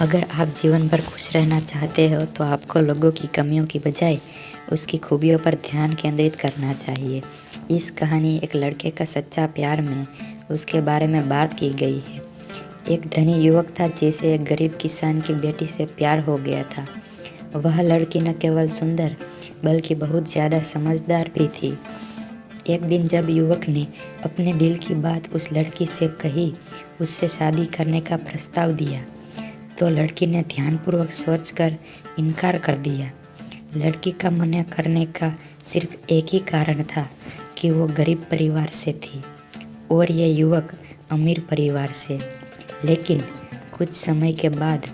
अगर आप जीवन भर खुश रहना चाहते हो तो आपको लोगों की कमियों की बजाय उसकी खूबियों पर ध्यान केंद्रित करना चाहिए। इस कहानी एक लड़के का सच्चा प्यार में उसके बारे में बात की गई है। एक धनी युवक था जिसे एक गरीब किसान की बेटी से प्यार हो गया था। वह लड़की न केवल सुंदर बल्कि बहुत ज़्यादा समझदार भी थी। एक दिन जब युवक ने अपने दिल की बात उस लड़की से कही, उससे शादी करने का प्रस्ताव दिया, तो लड़की ने ध्यानपूर्वक सोचकर इनकार कर दिया। लड़की का मना करने का सिर्फ एक ही कारण था कि वो गरीब परिवार से थी और ये युवक अमीर परिवार से। लेकिन कुछ समय के बाद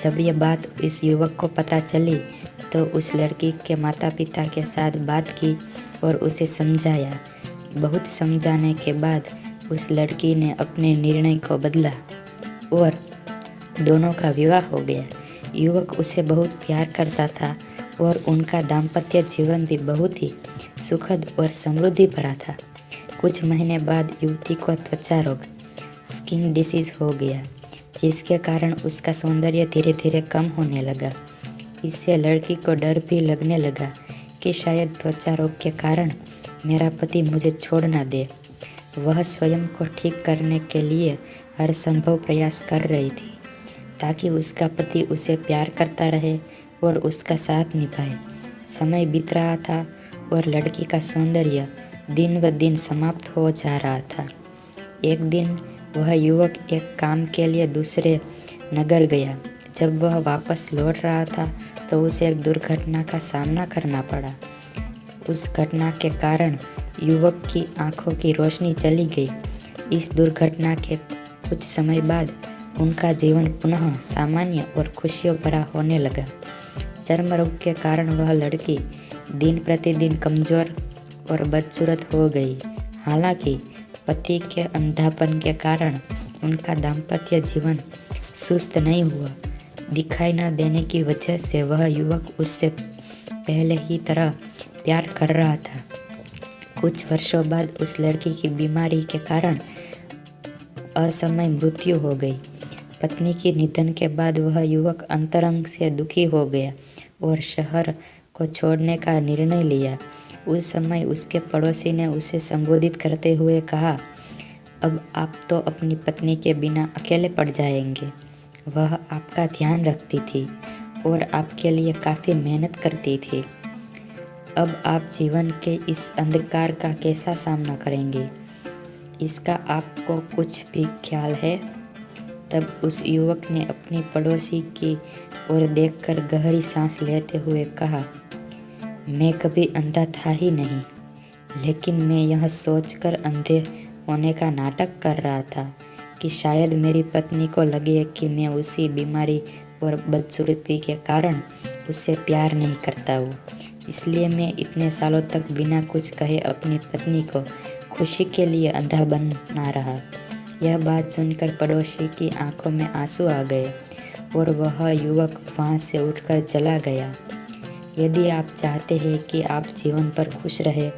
जब ये बात इस युवक को पता चली तो उस लड़की के माता पिता के साथ बात की और उसे समझाया। बहुत समझाने के बाद उस लड़की ने अपने निर्णय को बदला और दोनों का विवाह हो गया। युवक उसे बहुत प्यार करता था और उनका दाम्पत्य जीवन भी बहुत ही सुखद और समृद्धि भरा था। कुछ महीने बाद युवती को त्वचा रोग स्किन डिसीज हो गया, जिसके कारण उसका सौंदर्य धीरे धीरे कम होने लगा। इससे लड़की को डर भी लगने लगा कि शायद त्वचा रोग के कारण मेरा पति मुझे छोड़ न दे। वह स्वयं को ठीक करने के लिए हर संभव प्रयास कर रही थी ताकि उसका पति उसे प्यार करता रहे और उसका साथ निभाए। समय बीत रहा था और लड़की का सौंदर्य दिन ब दिन समाप्त हो जा रहा था। एक दिन वह युवक एक काम के लिए दूसरे नगर गया। जब वह वापस लौट रहा था तो उसे एक दुर्घटना का सामना करना पड़ा। उस घटना के कारण युवक की आंखों की रोशनी चली गई। इस दुर्घटना के कुछ समय बाद उनका जीवन पुनः सामान्य और खुशियों भरा होने लगा। चर्म रोग के कारण वह लड़की दिन प्रतिदिन कमज़ोर और बदसूरत हो गई। हालांकि पति के अंधापन के कारण उनका दाम्पत्य जीवन सुस्त नहीं हुआ। दिखाई न देने की वजह से वह युवक उससे पहले ही तरह प्यार कर रहा था। कुछ वर्षों बाद उस लड़की की बीमारी के कारण असमय मृत्यु हो गई। पत्नी के निधन के बाद वह युवक अंतरंग से दुखी हो गया और शहर को छोड़ने का निर्णय लिया। उस समय उसके पड़ोसी ने उसे संबोधित करते हुए कहा, अब आप तो अपनी पत्नी के बिना अकेले पड़ जाएंगे। वह आपका ध्यान रखती थी और आपके लिए काफ़ी मेहनत करती थी। अब आप जीवन के इस अंधकार का कैसा सामना करेंगे, इसका आपको कुछ भी ख्याल है? तब उस युवक ने अपनी पड़ोसी की ओर देखकर गहरी सांस लेते हुए कहा, मैं कभी अंधा था ही नहीं, लेकिन मैं यह सोचकर अंधे होने का नाटक कर रहा था कि शायद मेरी पत्नी को लगे कि मैं उसी बीमारी और बदसूरती के कारण उससे प्यार नहीं करता हूँ। इसलिए मैं इतने सालों तक बिना कुछ कहे अपनी पत्नी को खुशी के लिए अंधा बना रहा। यह बात सुनकर पड़ोसी की आंखों में आंसू आ गए और वह युवक वहाँ से उठकर चला गया। यदि आप चाहते हैं कि आप जीवन पर खुश रहे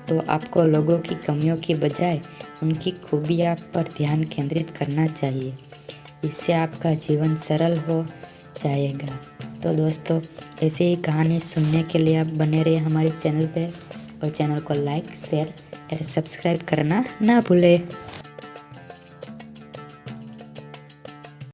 तो आपको लोगों की कमियों की बजाय उनकी खूबियाँ पर ध्यान केंद्रित करना चाहिए। इससे आपका जीवन सरल हो जाएगा। तो दोस्तों, ऐसे ही कहानी सुनने के लिए आप बने रहिए हमारे चैनल पे और चैनल को लाइक, शेयर और सब्सक्राइब करना ना भूलें।